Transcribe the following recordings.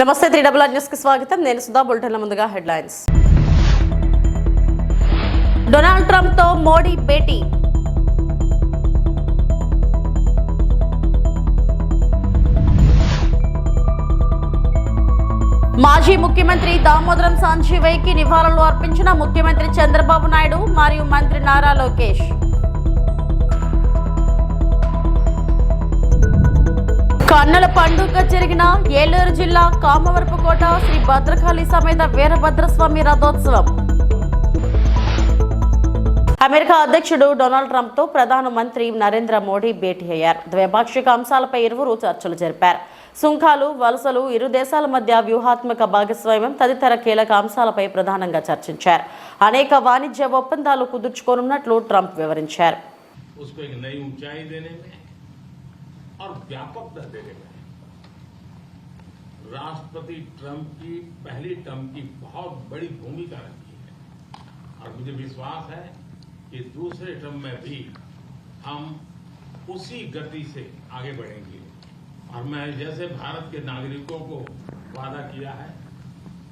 నమస్తే 3 న్యూస్ కి స్వాగతం. నేను సుధా. బులెటిన్ల ముందుగా హెడ్లైన్స్. డొనాల్డ్ ట్రంప్ తో మోడీ భేటీ. మాజీ ముఖ్యమంత్రి దామోదరం సంజీవయ్యకి నివాళులు అర్పించిన ముఖ్యమంత్రి చంద్రబాబు నాయుడు మరియు మంత్రి నారా లోకేష్. కన్నుల పండుగ జరిగిన ఏలూరు జిల్లా కామవరపుకోట శ్రీ భద్రకాళి సమేత వీరభద్రస్వామి రథోత్సవం. అమెరికా అధ్యక్షుడు డొనాల్డ్ ట్రంప్ తో ప్రధానమంత్రి నరేంద్ర మోడీ భేటీ అయ్యారు. ద్వైపాక్షిక అంశాలపై ఇరువురు చర్చలు జరిపారు. సుంకాలు, వలసలు, ఇరు దేశాల మధ్య వ్యూహాత్మక భాగస్వామ్యం తదితర కీలక అంశాలపై ప్రధానంగా చర్చించారు. అనేక వాణిజ్య ఒప్పందాలు కుదుర్చుకోనున్నట్లు ట్రంప్ వివరించారు. और व्यापकता देने में राष्ट्रपति ट्रंप की पहली टर्म की बहुत बड़ी भूमिका रही है और मुझे विश्वास है कि दूसरे टर्म में भी हम उसी गति से आगे बढ़ेंगे और मैं जैसे भारत के नागरिकों को वादा किया है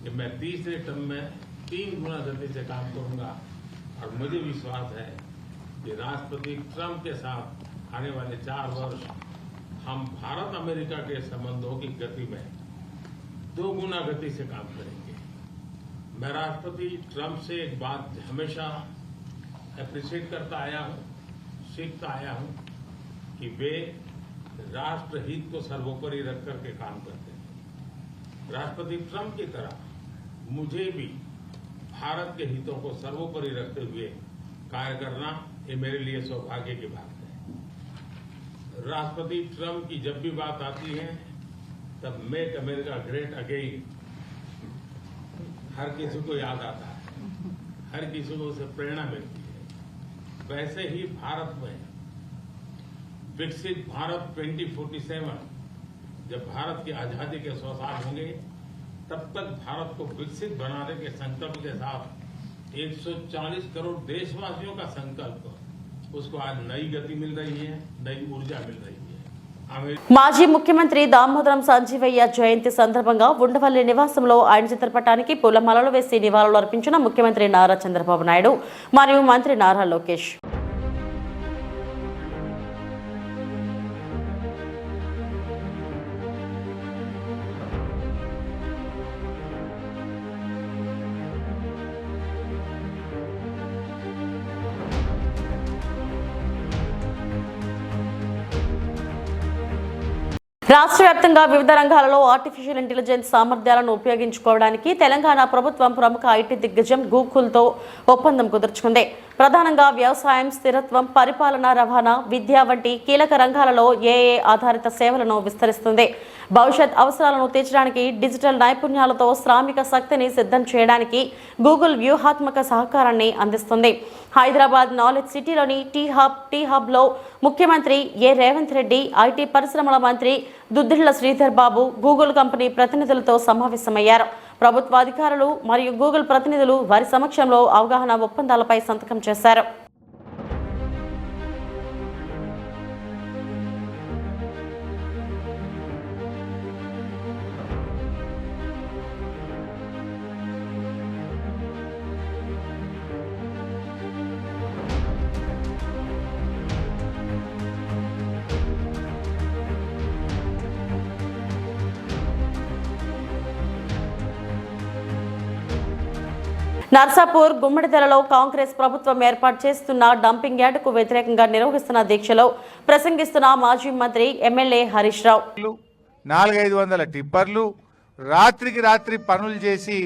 कि मैं तीसरे टर्म में 3 गुना गति से काम करूंगा और मुझे विश्वास है कि राष्ट्रपति ट्रंप के साथ आने वाले 4 वर्ष हम भारत अमेरिका के संबंधों की गति में 2 गुना गति से काम करेंगे। मैं राष्ट्रपति ट्रंप से एक बात हमेशा अप्रिशिएट करता आया हूं, सीखता आया हूं कि वे राष्ट्रहित को सर्वोपरि रख करके काम करते हैं। राष्ट्रपति ट्रंप की तरह मुझे भी भारत के हितों को सर्वोपरि रखते हुए कार्य करना ये मेरे लिए सौभाग्य की बात है। राष्ट्रपति ट्रंप की जब भी बात आती है तब मेक अमेरिका ग्रेट अगेन हर किसी को याद आता है, हर किसी को उसे प्रेरणा मिलती है। वैसे ही भारत में विकसित भारत 2047 जब भारत की आजादी के 100 साल होंगे तब तक भारत को विकसित बनाने के संकल्प के साथ 140 करोड़ देशवासियों का संकल्प, उसको आज नई गति मिल रही है, नई ऊर्जा मिल रही है। మాజీ ముఖ్యమంత్రి దామోదరం సంజీవయ్య జయంతి సందర్భంగా ఉండవల్లి నివాసంలో ఆయన చిత్రపటానికి పూలమాలలు వేసి నివాళులు అర్పించిన ముఖ్యమంత్రి నారా చంద్రబాబు నాయుడు మరియు మంత్రి నారా లోకేష్. రాష్ట్ర వ్యాప్తంగా వివిధ రంగాలలో ఆర్టిఫిషియల్ ఇంటెలిజెన్స్ సామర్థ్యాలను ఉపయోగించుకోవడానికి తెలంగాణ ప్రభుత్వం ప్రముఖ ఐటీ దిగ్గజం గూగుల్తో ఒప్పందం కుదుర్చుకుంది. ప్రధానంగా వ్యవసాయం, స్థిరత్వం, పరిపాలన, రవాణా, విద్య వంటి కీలక రంగాలలో ఏఐ ఆధారిత సేవలను విస్తరిస్తుంది. భవిష్యత్ అవసరాలను తీర్చడానికి డిజిటల్ నైపుణ్యాలతో శ్రామిక శక్తిని సిద్ధం చేయడానికి గూగుల్ వ్యూహాత్మక సహకారాన్ని అందిస్తుంది. హైదరాబాద్ నాలెడ్జ్ సిటీలోని టీ హబ్లో ముఖ్యమంత్రి రేవంత్ రెడ్డి, ఐటీ పరిశ్రమల మంత్రి దుద్దిళ్ల శ్రీధర్ బాబు, గూగుల్ కంపెనీ ప్రతినిధులతో సమావేశమయ్యారు. ప్రభుత్వ అధికారులు మరియు గూగుల్ ప్రతినిధులు వారి సమక్షంలో అవగాహన ఒప్పందాలపై సంతకం చేశారు. నర్సాపూర్, గుమ్మడిదలలో కాంగ్రెస్ ప్రభుత్వం ఏర్పాటు చేస్తున్న డంపింగ్ యార్డుకు వ్యతిరేకంగా నిర్వహిస్తున్న దీక్షలో ప్రసంగిస్తున్న మాజీ మంత్రి ఎమ్మెల్యే హరీష్ రావు. 400-500 టిప్పర్లు రాత్రికి రాత్రి పనులు చేసి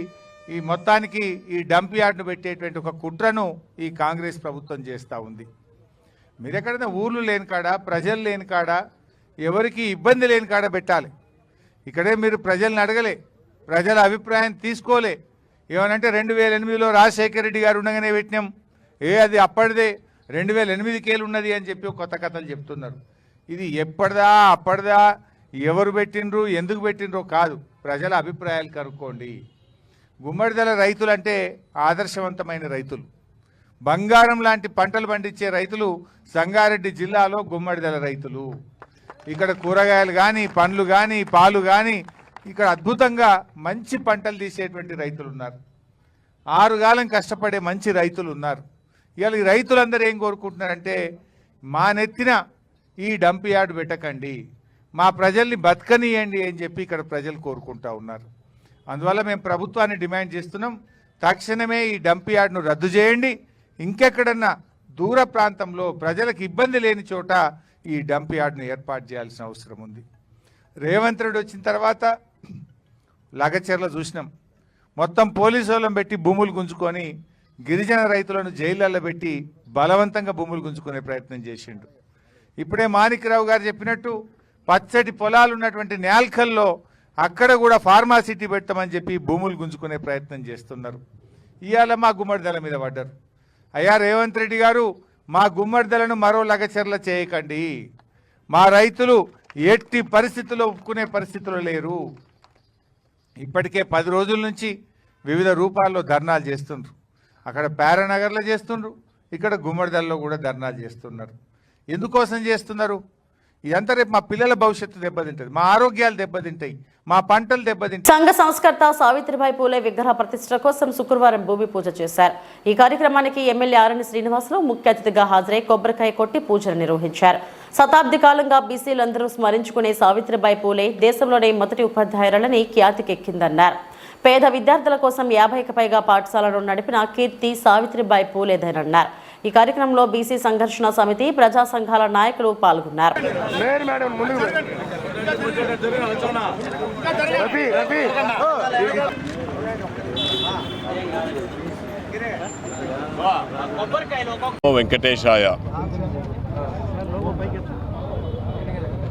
ఈ మొత్తానికి ఈ డంప్ యార్డును పెట్టేటువంటి ఒక కుట్రను ఈ కాంగ్రెస్ ప్రభుత్వం చేస్తూ ఉంది. మీరు ఎక్కడైనా ఊర్లు లేని కాడ, ప్రజలు లేని కాడ, ఎవరికి ఇబ్బంది లేని కాడ పెట్టాలి. ఇక్కడే మీరు ప్రజల్ని అడగలే, ప్రజల అభిప్రాయం తీసుకోలే. ఏమనంటే 2008లో రాజశేఖర రెడ్డి గారు ఉండగానే పెట్టినాం, అది అప్పటిదే 2008కేలు ఉన్నది అని చెప్పి కొత్త కథలు చెప్తున్నారు. ఇది ఎప్పటిదా అప్పటిదా, ఎవరు పెట్టినరు, ఎందుకు పెట్టినరో కాదు, ప్రజల అభిప్రాయాలు కనుక్కోండి. గుమ్మడిదల రైతులంటే ఆదర్శవంతమైన రైతులు, బంగారం లాంటి పంటలు పండించే రైతులు సంగారెడ్డి జిల్లాలో గుమ్మడిదల రైతులు. ఇక్కడ కూరగాయలు కానీ, పండ్లు కానీ, పాలు కానీ, ఇక్కడ అద్భుతంగా మంచి పంటలు తీసేటువంటి రైతులు ఉన్నారు. 6 కాలం కష్టపడే మంచి రైతులు ఉన్నారు. ఇవాళ ఈ రైతులందరూ ఏం కోరుకుంటున్నారంటే మా నెత్తిన ఈ డంప్ యార్డ్ పెట్టకండి, మా ప్రజల్ని బతకనియండి అని చెప్పి ఇక్కడ ప్రజలు కోరుకుంటా ఉన్నారు. అందువల్ల మేము ప్రభుత్వాన్ని డిమాండ్ చేస్తున్నాం, తక్షణమే ఈ డంప్ యార్డ్ను రద్దు చేయండి. ఇంకెక్కడన్నా దూర ప్రాంతంలో ప్రజలకు ఇబ్బంది లేని చోట ఈ డంప్ యార్డ్ను ఏర్పాటు చేయాల్సిన అవసరం ఉంది. రేవంత్ రెడ్డి వచ్చిన తర్వాత లగచర్ల చూసినాం, మొత్తం పోలీసు వాళ్ళని పెట్టి భూములు గుంజుకొని గిరిజన రైతులను జైళ్ళల్లో పెట్టి బలవంతంగా భూములు గుంజుకునే ప్రయత్నం చేసిండు. ఇప్పుడే మాణిక్రావు గారు చెప్పినట్టు పచ్చటి పొలాలు ఉన్నటువంటి నేల్కల్లో అక్కడ కూడా ఫార్మాసిటీ పెట్టమని చెప్పి భూములు గుంజుకునే ప్రయత్నం చేస్తున్నారు. ఇవాళ మా గుమ్మడిదల మీద పడ్డారు. అయ్యా రేవంత్ రెడ్డి గారు, మా గుమ్మడిదలను మరో లగచర్ల చేయకండి, మా రైతులు ఎట్టి పరిస్థితుల్లో ఒప్పుకునే పరిస్థితుల్లో లేరు. ఇప్పటికే 10 రోజుల నుంచి వివిధ రూపాల్లో ధర్నాలు చేస్తుండ్రు. అక్కడ పారానగర్లో చేస్తుండ్రు, ఇక్కడ గుమ్మడిదల్లో కూడా ధర్నాలు చేస్తున్నారు. ఎందుకోసం చేస్తున్నారు? ఇదంతా రేపు మా పిల్లల భవిష్యత్తు దెబ్బతింటుంది, మా ఆరోగ్యాలు దెబ్బతింటాయి, మా పంటలు దెబ్బతింటాయి. సంఘ సంస్కర్త సావిత్రిబాయి పూలే విగ్రహ ప్రతిష్ట కోసం శుక్రవారం భూమి పూజ చేశారు. ఈ కార్యక్రమానికి ఎమ్మెల్యే ఆరణి శ్రీనివాసులు ముఖ్య అతిథిగా హాజరై కొబ్బరికాయ కొట్టి పూజలు నిర్వహించారు. శతాబ్ది కాలంగా బీసీలందరూ స్మరించుకునే సావిత్రిబాయి పూలే దేశంలోనే మొదటి ఉపాధ్యాయురాలని ఖ్యాతికెక్కిందన్నారు. పేద విద్యార్థుల కోసం 50కి పైగా పాఠశాలను నడిపిన కీర్తి సావిత్రిబాయి పూలేదన్నారు. ఈ కార్యక్రమంలో బీసీ సంఘర్షణ సమితి, ప్రజా సంఘాల నాయకులు పాల్గొన్నారు. వెంకటేశాయ.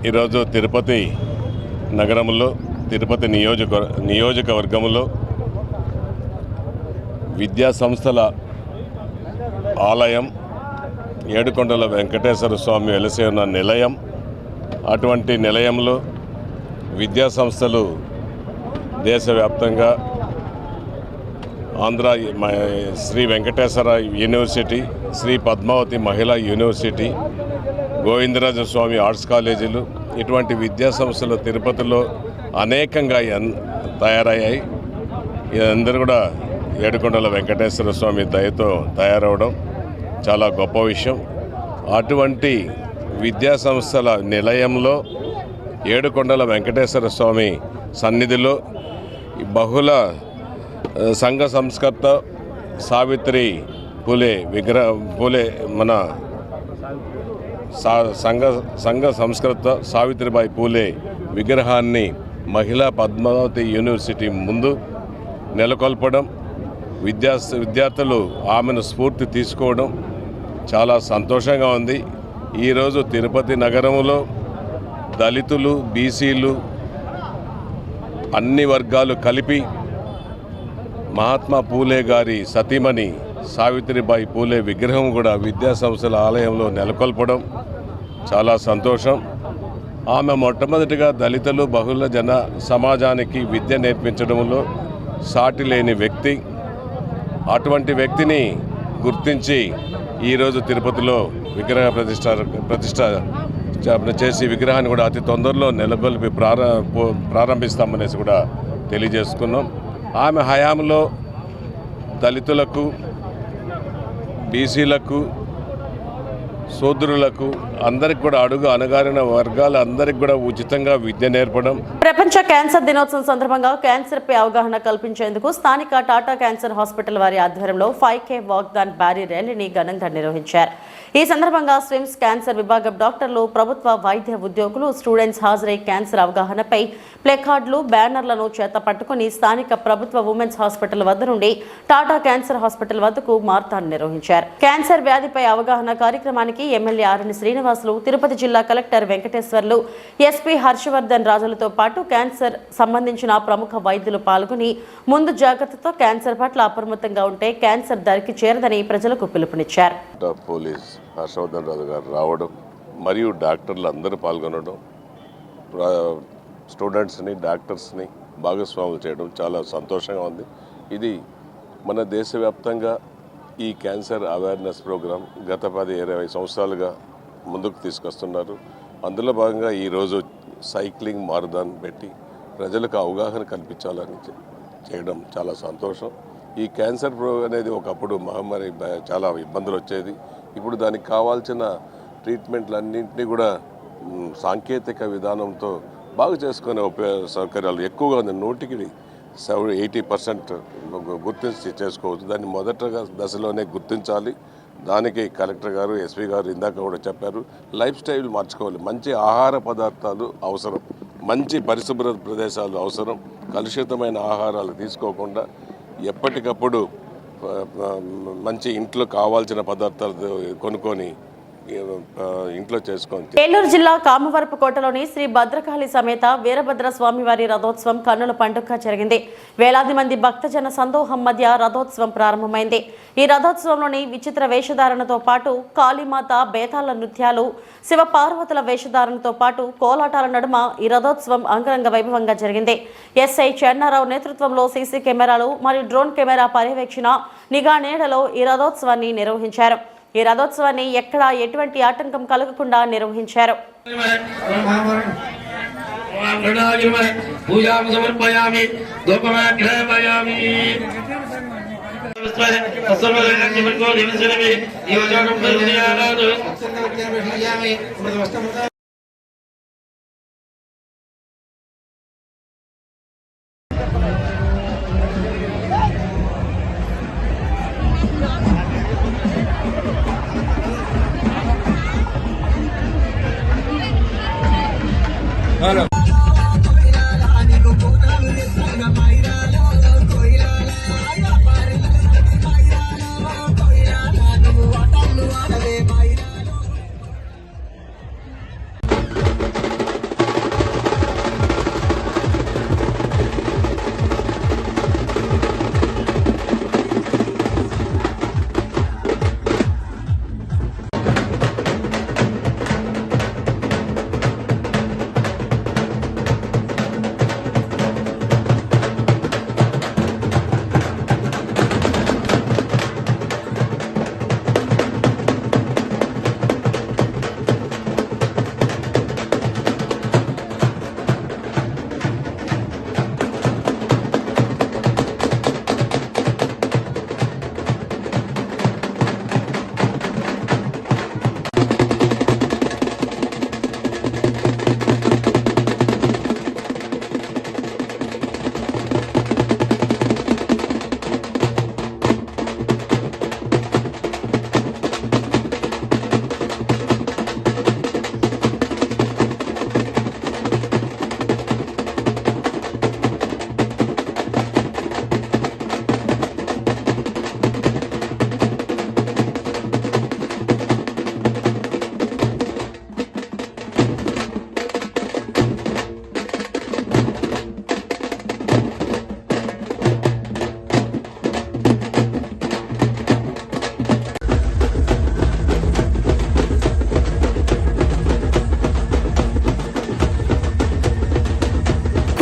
ఈరోజు తిరుపతి నగరంలో, తిరుపతి నియోజకవర్గంలో విద్యా సంస్థల ఆలయం, ఏడుకొండల వెంకటేశ్వర స్వామి వెలసి ఉన్న నిలయం, అటువంటి నిలయంలో విద్యా సంస్థలు దేశవ్యాప్తంగా ఆంధ్ర శ్రీ వెంకటేశ్వర యూనివర్సిటీ, శ్రీ పద్మావతి మహిళా యూనివర్సిటీ, గోవిందరాజ స్వామి ఆర్ట్స్ కాలేజీలు, ఇటువంటి విద్యా సంస్థలు తిరుపతిలో అనేకంగా తయారయ్యాయి. ఇదందరూ కూడా ఏడుకొండల వెంకటేశ్వర స్వామి దయతో తయారవడం చాలా గొప్ప విషయం. అటువంటి విద్యా సంస్థల నిలయంలో ఏడుకొండల వెంకటేశ్వర స్వామి సన్నిధిలో బహుళ సంఘ సంస్కర్త సావిత్రి పూలే మన సంఘ సంస్కృత సావిత్రిబాయి పూలే విగ్రహాన్ని మహిళా పద్మావతి యూనివర్సిటీ ముందు నెలకొల్పడం, విద్యార్థులు ఆమెను స్ఫూర్తి తీసుకోవడం చాలా సంతోషంగా ఉంది. ఈరోజు తిరుపతి నగరంలో దళితులు, బీసీలు అన్ని వర్గాలు కలిపి మహాత్మా పూలే గారి సతీమణి సావిత్రిబాయి పూలే విగ్రహం కూడా విద్యాసంస్థల ఆలయంలో నెలకొల్పడం చాలా సంతోషం. ఆమె మొట్టమొదటిగా దళితులు, బహుళ జన సమాజానికి విద్య నేర్పించడంలో సాటి లేని వ్యక్తి. అటువంటి వ్యక్తిని గుర్తించి ఈరోజు తిరుపతిలో విగ్రహ ప్రతిష్ట చేసి విగ్రహాన్ని కూడా అతి తొందరలో నెలకొల్పి ప్రారంభిస్తామనేసి కూడా తెలియజేసుకున్నాం. ఆమె హయాంలో దళితులకు, బీసీలకు, శూద్రులకు అందరికి కూడా అణగారిన వర్గాల అందరికి కూడా ఉచితంగా విద్య నేర్పడం. ప్రపంచ క్యాన్సర్ దినోత్సవం సందర్భంగా క్యాన్సర్ పై అవగాహన కల్పించేందుకు స్థానిక టాటా క్యాన్సర్ హాస్పిటల్ వారి ఆధ్వర్యంలో 5K వాక్థాన్ భారీ ర్యాలీని ఘనంగా నిర్వహించారు. ఈ సందర్భంగా స్విమ్స్ క్యాన్సర్ విభాగం డాక్టర్లు, ప్రభుత్వ వైద్య ఉద్యోగులు, స్టూడెంట్స్ హాజరై క్యాన్సర్ అవగాహనపై ప్లేకార్డులు, బ్యానర్లను చేత పట్టుకుని స్థానిక ప్రభుత్వ ఉమెన్స్ హాస్పిటల్ వద్ద నుండి టాటా క్యాన్సర్ హాస్పిటల్ వద్దకు మార్తాన్ని నిర్వహించారు. క్యాన్సర్ వ్యాధిపై అవగాహన కార్యక్రమానికి ఎమ్మెల్యే ఆరణి శ్రీనివాసులు, తిరుపతి జిల్లా కలెక్టర్ వెంకటేశ్వర్లు, ఎస్పీ హర్షవర్ధన్ రాజులతో పాటు క్యాన్సర్ సంబంధించిన ప్రముఖ వైద్యులు పాల్గొని ముందు జాగ్రత్తతో క్యాన్సర్ పట్ల అప్రమత్తంగా ఉంటే క్యాన్సర్ దరికి చేరదని ప్రజలకు పిలుపునిచ్చారు. పోలీస్ హర్షవర్ధన్ రాజు గారు రావడం మరియు డాక్టర్లు అందరూ పాల్గొనడం, స్టూడెంట్స్ని, డాక్టర్స్ని భాగస్వాములు చేయడం చాలా సంతోషంగా ఉంది. ఇది మన దేశవ్యాప్తంగా ఈ క్యాన్సర్ అవేర్నెస్ ప్రోగ్రాం గత 10-20 సంవత్సరాలుగా ముందుకు తీసుకొస్తున్నారు. అందులో భాగంగా ఈరోజు సైక్లింగ్ మారథాన్ పెట్టి ప్రజలకు అవగాహన కల్పించాలని చేయడం చాలా సంతోషం. ఈ క్యాన్సర్ అనేది ఒకప్పుడు మహమ్మారి, చాలా ఇబ్బందులు వచ్చేది. ఇప్పుడు దానికి కావాల్సిన ట్రీట్మెంట్లన్నింటినీ కూడా సాంకేతిక విధానంతో బాగు చేసుకునే సౌకర్యాలు ఎక్కువగా ఉంది. 80% గుర్తించి చేసుకోవచ్చు. దాన్ని మొదటగా దశలోనే గుర్తించాలి. దానికి కలెక్టర్ గారు, ఎస్పీ గారు ఇందాక కూడా చెప్పారు. లైఫ్ స్టైల్ మార్చుకోవాలి. మంచి ఆహార పదార్థాలు అవసరం, మంచి పరిశుభ్ర ప్రదేశాలు అవసరం. కలుషితమైన ఆహారాలు తీసుకోకుండా ఎప్పటికప్పుడు మంచి ఇంట్లో కావాల్సిన పదార్థాలు కొనుక్కొని ఇంట్లో చేసుకోండి. ఏలూరు జిల్లా కామవరపుకోటలోని శ్రీ భద్రకాళి సమేత వీరభద్ర స్వామివారి రథోత్సవం కన్నుల పండుగ జరిగింది. వేలాది మంది భక్తజన సందోహం మధ్య రథోత్సవం ప్రారంభమైంది. ఈ రథోత్సవంలోని విచిత్ర వేషధారణతో పాటు కాళీమాత బేతాళ నృత్యాలు, శివ పార్వతుల వేషధారణతో పాటు కోలాటాల నడుమ ఈ రథోత్సవం అంగరంగ వైభవంగా జరిగింది. ఎస్ఐ చెన్నారావు నేతృత్వంలో సీసీ కెమెరాలు మరియు డ్రోన్ కెమెరా పర్యవేక్షణ, నిఘా నీడలో ఈ రథోత్సవాన్ని నిర్వహించారు. ఈ రథోత్సవాన్ని ఎక్కడా ఎటువంటి ఆటంకం కలగకుండా నిర్వహించారు.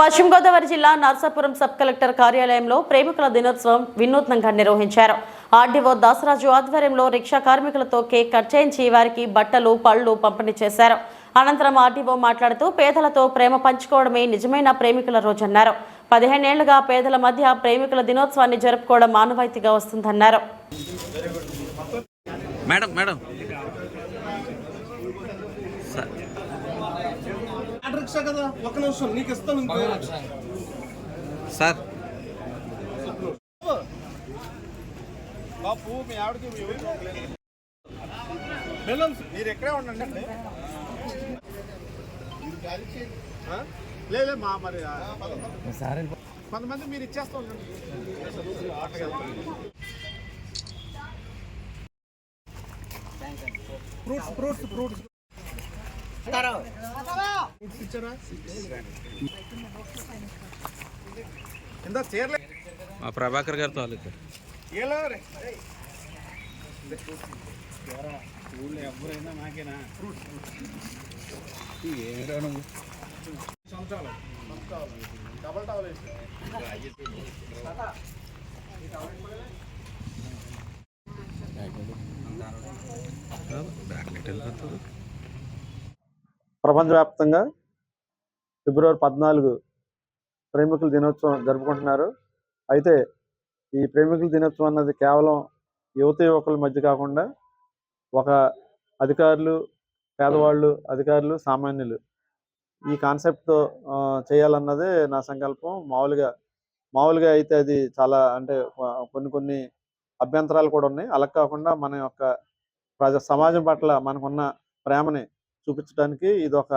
పశ్చిమ గోదావరి జిల్లా నర్సాపురం సబ్ కలెక్టర్ కార్యాలయంలో ప్రేమికుల దినోత్సవం వినూత్నంగా నిర్వహించారు. ఆర్డీఓ దాసరాజు ఆధ్వర్యంలో రిక్షా కార్మికులతో కేక్ కట్ చేయించి వారికి బట్టలు, పళ్లు పంపిణీ చేశారు. అనంతరం ఆర్డీఓ మాట్లాడుతూ పేదలతో ప్రేమ పంచుకోవడమే నిజమైన ప్రేమికుల రోజన్నారు. 15 ఏళ్లుగా పేదల మధ్య ప్రేమికుల దినోత్సవాన్ని జరుపుకోవడం ఆనవాయితీగా వస్తుందన్నారు. సార్ మీరు ఎక్కడే ఉండండి. లేదు మా మరి కొంతమంది మీరు ఇచ్చేస్తూ ఉండండి. ఫ్రూట్స్ ఇచ్చారా? ఇంత చీరలే మా ప్రభాకర్ గారితో తాలూకా ఎవరైనా నాకేనా సంవత్సరాలు డబల్ టవల్ వేసి ప్రపంచవ్యాప్తంగా ఫిబ్రవరి 14 ప్రేమికుల దినోత్సవం జరుపుకుంటున్నారు. అయితే ఈ ప్రేమికుల దినోత్సవం అన్నది కేవలం యువకుల మధ్య కాకుండా ఒక అధికారులు, పేదవాళ్ళు, అధికారులు, సామాన్యులు ఈ కాన్సెప్ట్తో చేయాలన్నదే నా సంకల్పం. మామూలుగా అయితే అది చాలా అంటే కొన్ని అభ్యంతరాలు కూడా ఉన్నాయి. అలా కాకుండా మన యొక్క సమాజం పట్ల మనకున్న ప్రేమని చూపించడానికి ఇది ఒక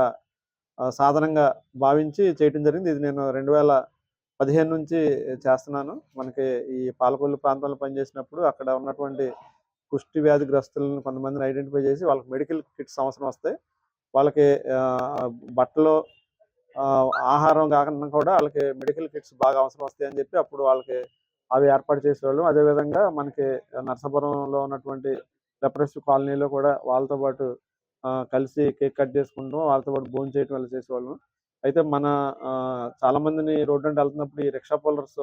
సాధనంగా భావించి చేయటం జరిగింది. ఇది నేను 2015 నుంచి చేస్తున్నాను. మనకి ఈ పాలకొల్లు ప్రాంతంలో పనిచేసినప్పుడు అక్కడ ఉన్నటువంటి కుష్టి వ్యాధిగ్రస్తులను కొంతమందిని ఐడెంటిఫై చేసి వాళ్ళకి మెడికల్ కిట్స్ అవసరం వస్తాయి. వాళ్ళకి బట్టలు, ఆహారం కాకుండా కూడా వాళ్ళకి మెడికల్ కిట్స్ బాగా అవసరం వస్తాయి అని చెప్పి అప్పుడు వాళ్ళకి అవి ఏర్పాటు చేసేవాళ్ళం. అదేవిధంగా మనకి నర్సాపురంలో ఉన్నటువంటి లెప్రసీ కాలనీలో కూడా వాళ్ళతో పాటు కలిసి కేక్ కట్ చేసుకుంటాం, వాళ్ళతో పాటు భోజనం చేయడం వల్ల చేసేవాళ్ళం. అయితే మన చాలా మందిని రోడ్డు అంటే వెళ్తున్నప్పుడు ఈ రిక్షా పుల్లర్స్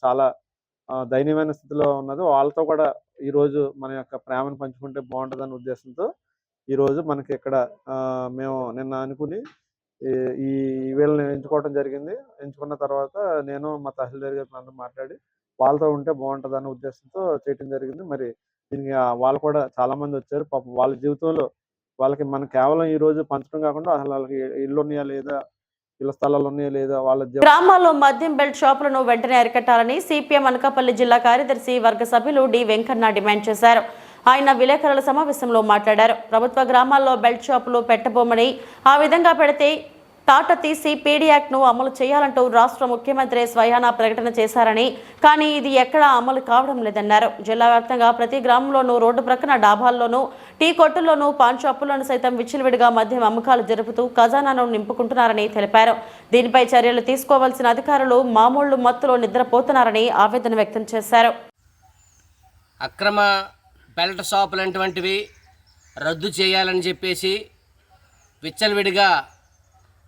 చాలా దయనీయమైన స్థితిలో ఉన్నది. వాళ్ళతో కూడా ఈరోజు మన యొక్క ప్రేమను పంచుకుంటే బాగుంటుందనే ఉద్దేశంతో ఈరోజు మనకి ఇక్కడ మేము నిన్న అనుకుని ఈ వీళ్ళని ఎంచుకోవడం జరిగింది. ఎంచుకున్న తర్వాత నేను మా తహసీల్దార్ గారితో అందరూ మాట్లాడి వాళ్ళతో ఉంటే బాగుంటుందనే ఉద్దేశంతో చేయడం జరిగింది. మరి దీనికి వాళ్ళు కూడా చాలా మంది వచ్చారు. పాపం వాళ్ళ జీవితంలో వాళ్ళకి మనం కేవలం ఈ రోజు పంచడం కాకుండా అసలు వాళ్ళకి ఇల్లు ఉన్నాయా లేదా, ఇళ్ల స్థలాలు ఉన్నాయా లేదా, వాళ్ళ గ్రామాల్లో మద్యం బెల్ట్ షాపులను వెంటనే అరికట్టాలని సిపిఎం అనకాపల్లి జిల్లా కార్యదర్శి వర్గ సభ్యులు డి వెంకన్న డిమాండ్ చేశారు. ఆయన విలేకరుల సమావేశంలో మాట్లాడారు. ప్రభుత్వ గ్రామాల్లో బెల్ట్ షాపులు పెట్టబోమని, ఆ విధంగా పెడితే తాట తీసి పీడీ యాక్ట్ను అమలు చేయాలంటూ రాష్ట్ర ముఖ్యమంత్రి స్వయానా ప్రకటన చేశారని, కానీ ఇది ఎక్కడా అమలు కావడం లేదన్నారు. జిల్లా వ్యాప్తంగా ప్రతి గ్రామంలోనూ, రోడ్డు ప్రక్కన డాబాల్లోనూ, టీ కొట్టుల్లోనూ, పాన్ షాపుల్లోనూ సైతం విచ్చలవిడిగా మద్యం అమ్మకాలు జరుపుతూ ఖజానాను నింపుకుంటున్నారని తెలిపారు. దీనిపై చర్యలు తీసుకోవాల్సిన అధికారులు మామూలు మత్తులో నిద్రపోతున్నారని ఆవేదన వ్యక్తం చేశారు. అక్రమ బెల్ట్ షాపులు వంటివి రద్దు చేయాలని చెప్పేసి విచ్చలవిడిగా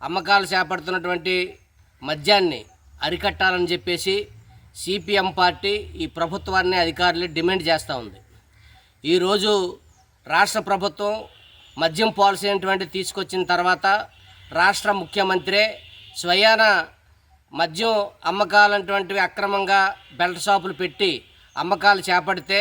అమ్మకాలు చేపడుతున్నటువంటి మద్యాన్ని అరికట్టాలని చెప్పేసి సిపిఎం పార్టీ ఈ ప్రభుత్వాన్ని, అధికారులు డిమాండ్ చేస్తూ ఉంది. ఈరోజు రాష్ట్ర ప్రభుత్వం మద్యం పాలసీ అనేటువంటి తీసుకొచ్చిన తర్వాత రాష్ట్ర ముఖ్యమంత్రి స్వయాన మద్యం అమ్మకాలంటువంటివి అక్రమంగా బెల్ట్ షాపులు పెట్టి అమ్మకాలు చేపడితే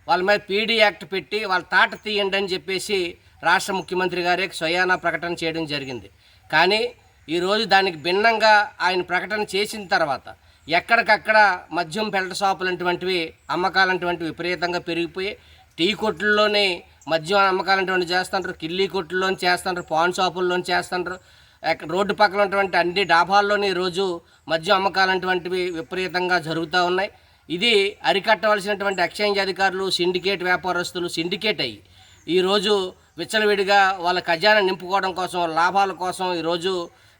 వాళ్ళ మీద పీడీ యాక్ట్ పెట్టి వాళ్ళ తాట తీయండి అని చెప్పేసి రాష్ట్ర ముఖ్యమంత్రి గారే స్వయానా ప్రకటన చేయడం జరిగింది. కానీ ఈరోజు దానికి భిన్నంగా ఆయన ప్రకటన చేసిన తర్వాత ఎక్కడికక్కడ మద్యం బెల్ట్ షాపులు అటువంటివి అమ్మకాలంటువంటివి విపరీతంగా పెరిగిపోయి టీ కొట్లలోనే మద్యం అమ్మకాలంటువంటివి చేస్తుంటారు, కిల్లీ కొట్లలోని చేస్తుంటారు, పాన్ షాపుల్లోని చేస్తుంటారు, రోడ్డు పక్కన ఉన్నటువంటి అన్ని డాబాల్లోని ఈరోజు మద్యం అమ్మకాలంటువంటివి విపరీతంగా జరుగుతూ ఉన్నాయి. ఇది అరికట్టవలసినటువంటి ఎక్సైజ్ అధికారులు, సిండికేట్ వ్యాపారస్తులు సిండికేట్ అయ్యి ఈరోజు విచ్చలవిడిగా వాళ్ళ ఖజానా నింపుకోవడం కోసం, లాభాల కోసం ఈరోజు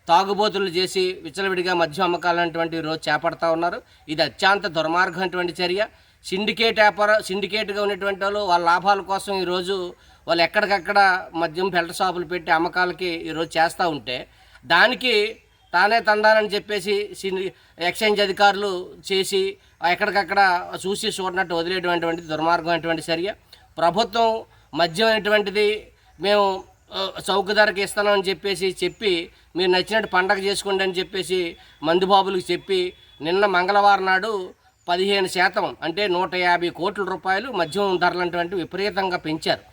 తాగుబోతులు చేసి విచ్చలవిడిగా మద్యం అమ్మకాలనేటువంటి ఈరోజు చేపడతా ఉన్నారు. ఇది అత్యంత దుర్మార్గమైనటువంటి చర్య. సిండికేట్గా ఉన్నటువంటి వాళ్ళు వాళ్ళ లాభాల కోసం ఈరోజు వాళ్ళు ఎక్కడికక్కడ మద్యం బెల్ట్ షాపులు పెట్టి అమ్మకాలకి ఈరోజు చేస్తూ ఉంటే దానికి తానే తందానని చెప్పేసి ఎక్సైజ్ అధికారులు చేసి ఎక్కడికక్కడ చూసి చూడనట్టు వదిలేటువంటి దుర్మార్గమైనటువంటి చర్య. ప్రభుత్వం మద్యం అనేటువంటిది మేము చౌక ధరకి ఇస్తామని చెప్పి మీరు నచ్చినట్టు పండగ చేసుకోండి అని చెప్పేసి మందుబాబులకు చెప్పి నిన్న మంగళవారం నాడు 15% అంటే 150 కోట్ల రూపాయలు మద్యం ధరలంటువంటి విపరీతంగా పెంచారు.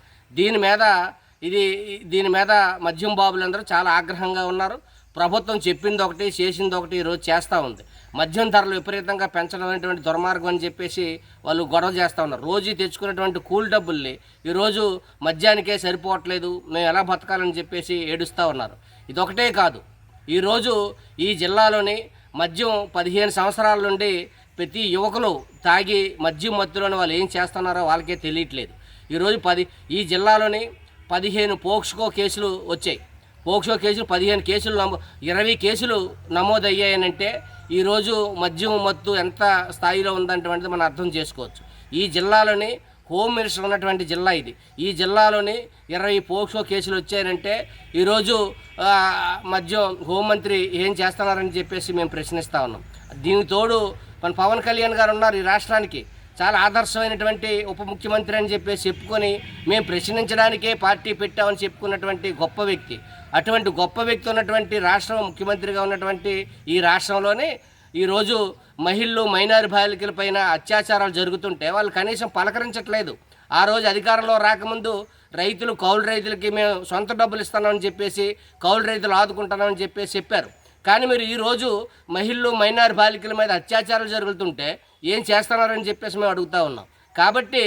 దీని మీద మద్యం బాబులందరూ చాలా ఆగ్రహంగా ఉన్నారు. ప్రభుత్వం చెప్పింది ఒకటి, చేసింది ఒకటి ఈరోజు చేస్తూ ఉంది. మద్యం ధరలు విపరీతంగా పెంచడం అనేటువంటి దుర్మార్గం అని చెప్పేసి వాళ్ళు గొడవ చేస్తూ ఉన్నారు. రోజు తెచ్చుకున్నటువంటి కూల్ డబ్బుల్ని ఈరోజు మద్యానికే సరిపోవట్లేదు, మేము ఎలా బతకాలని చెప్పేసి ఏడుస్తూ ఉన్నారు. ఇదొకటే కాదు, ఈరోజు ఈ జిల్లాలోని మద్యం 15 సంవత్సరాల నుండి ప్రతి యువకులు తాగి మద్యం మత్తులోని వాళ్ళు ఏం చేస్తున్నారో వాళ్ళకే తెలియట్లేదు. ఈరోజు ఈ జిల్లాలోని 15 పోక్స్కో కేసులు వచ్చాయి. పోక్సో కేసులు 15 కేసులు 20 కేసులు నమోదయ్యాయనంటే ఈరోజు మద్యం మత్తు ఎంత స్థాయిలో ఉందంటే మనం అర్థం చేసుకోవచ్చు. ఈ జిల్లాలోని హోమ్ మినిస్టర్ ఉన్నటువంటి జిల్లా ఇది. ఈ జిల్లాలోని 20 పోక్సో కేసులు వచ్చాయంటే ఈరోజు మద్యం హోంమంత్రి ఏం చేస్తున్నారని చెప్పేసి మేము ప్రశ్నిస్తూ ఉన్నాం. దీనికి తోడు మన పవన్ కళ్యాణ్ గారు ఉన్నారు. ఈ రాష్ట్రానికి చాలా ఆదర్శమైనటువంటి ఉప ముఖ్యమంత్రి అని చెప్పేసి చెప్పుకొని మేము ప్రశ్నించడానికే పార్టీ పెట్టామని చెప్పుకున్నటువంటి గొప్ప వ్యక్తి. అటువంటి గొప్ప వ్యక్తి ఉన్నటువంటి రాష్ట్రం ముఖ్యమంత్రిగా ఉన్నటువంటి ఈ రాష్ట్రంలోనే ఈరోజు మహిళలు మైనారి బాలికలపైన అత్యాచారాలు జరుగుతుంటే వాళ్ళు కనీసం పలకరించట్లేదు. ఆ రోజు అధికారంలో రాకముందు రైతులు కౌలు రైతులకి మేము సొంత డబ్బులు ఇస్తున్నామని చెప్పేసి కౌలు రైతులు ఆదుకుంటున్నామని చెప్పేసి చెప్పారు. కానీ మీరు ఈరోజు మహిళలు మైనారి బాలికల మీద అత్యాచారాలు జరుగుతుంటే ఏం చేస్తున్నారని చెప్పేసి మేము అడుగుతూ ఉన్నాం. కాబట్టి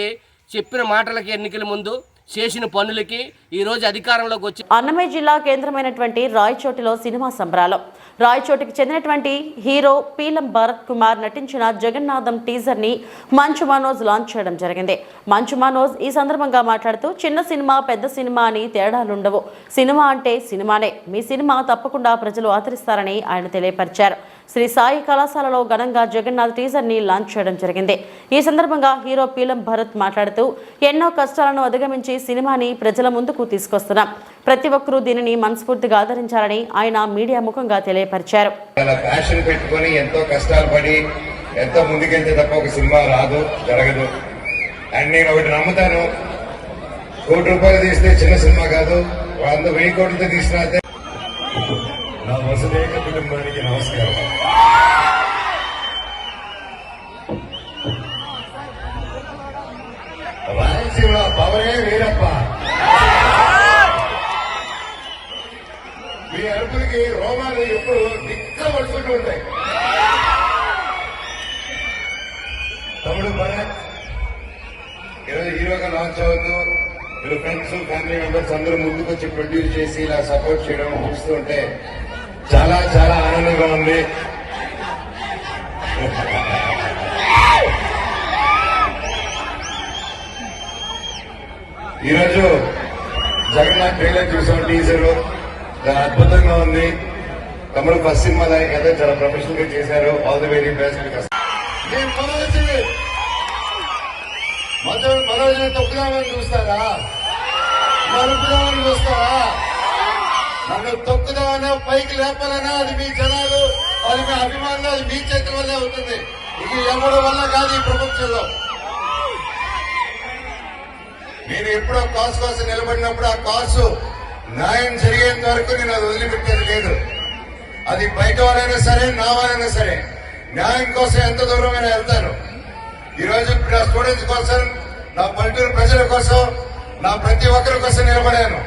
చెప్పిన మాటలకి ఎన్నికల ముందు చేసిన పనులకి ఈరోజు అధికారంలోకి వచ్చి అన్నమయ్య జిల్లా కేంద్రమైనటువంటి రాయచోటిలో సినిమా సంబరాలు. రాయచోటికి చెందినటువంటి హీరో పీలం భరత్ కుమార్ నటించిన జగన్నాథం టీజర్ ని మంచు మనోజ్ లాంచ్ చేయడం జరిగింది. మంచు మనోజ్ ఈ సందర్భంగా మాట్లాడుతూ చిన్న సినిమా పెద్ద సినిమా అని తేడాలుండవు, సినిమా అంటే సినిమానే, మీ సినిమా తప్పకుండా ప్రజలు ఆదరిస్తారని ఆయన తెలియపరిచారు. శ్రీ సాయి కళాశాలలో ఘనంగా జగన్నాథ్ టీజర్ ని లాంచ్ చేయడం జరిగింది. ఈ సందర్భంగా హీరో పీలం భరత్ మాట్లాడుతూ ఎన్నో కష్టాలను అధిగమించి సినిమాని ప్రజల ముందుకు తీసుకొస్తున్నాం, ప్రతి ఒక్కరూ దీనిని మనస్ఫూర్తిగా ఆదరించాలని ఆయన మీడియా ముఖంగా తెలియపరిచారు. ప్యాషన్ పెట్టుకొని ఎంతో కష్టాలు పడి ఎంతో ముందుకెళ్తే తప్ప ఒక సినిమా రాదు, జరగదు. అండ్ నేను ఒకటి నమ్ముతాను, ₹1 తీస్తే చిన్న సినిమా కాదు, 100,000 కోట్లతో తీసినా నా వసుదైక కుటుంబానికి నమస్కారం. రాయలసీమ పవరే వీరప్ప. మీ అరుపులకి రోమాలు ఎప్పుడు దిక్కబడుతుంటూ ఉంటాయి. తమ్ముడు భరత్ ఈరోజు హీరోగా లాంచ్ అవుతూ మీరు ఫ్రెండ్స్ ఫ్యామిలీ మెంబర్స్ అందరూ ముందుకు వచ్చి ప్రొడ్యూస్ చేసి ఇలా సపోర్ట్ చేయడం చూస్తూ ఉంటే చాలా చాలా ఆనందంగా ఉంది. ఈరోజు జగన్నాథ్ ట్రైలర్ చూసాం, టీజర్ చాలా అద్భుతంగా ఉంది. తమ్ముడు ఫస్ట్ సినిమా కదా, చాలా ప్రొఫెషనల్ గా చేశారు. All the very best. Manoj తొక్కుదామని చూస్తారా, నలుపుదామని చూస్తారా? నన్ను తొక్కుదామన్నా పైకి లేపాలన్నా అది మీ జనాలు, అది మీ అభిమానులు, అది మీ చేతుల వల్లే అవుతుంది. ఇది ఎవరి వల్ల కాదు ఈ ప్రపంచంలో. నేను ఎప్పుడో కాసు కోసం నిలబడినప్పుడు ఆ కాసు న్యాయం జరిగేంత వరకు నేను అది వదిలిపెట్టేది లేదు. అది బయట వారైనా సరే, నా వారైనా సరే, న్యాయం కోసం ఎంత దూరమైనా వెళ్తాను. ఈరోజు నా స్టూడెంట్స్ కోసం, నా పల్లెటూరు ప్రజల కోసం, నా ప్రతి ఒక్కరి కోసం నిలబడాను.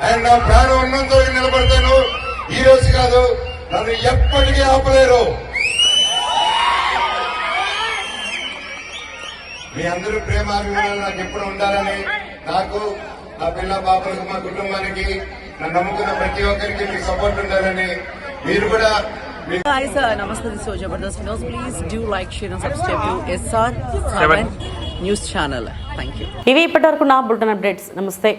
అండ్ నా ప్రాణం ఉన్నంత వరకు నిలబడతాను. ఈ రోజు కాదు, నన్ను ఎప్పటికీ ఆపలేరు. మీ అందరూ ప్రేమాభిమానాలు నాకు ఎప్పుడు ఉండాలని, నాకు, నా పిల్ల పాపలకు, మా కుటుంబానికి, నన్ను నమ్ముకున్న ప్రతి ఒక్కరికి మీ సపోర్ట్ ఉండాలని మీరు కూడా. Guys, namaste. This is Jabardast News. Please do like, share and subscribe to SR7 News channel. Thank you. ఇవి ఇప్పటివరకు నా బులెటిన్ అప్డేట్స్. నమస్తే.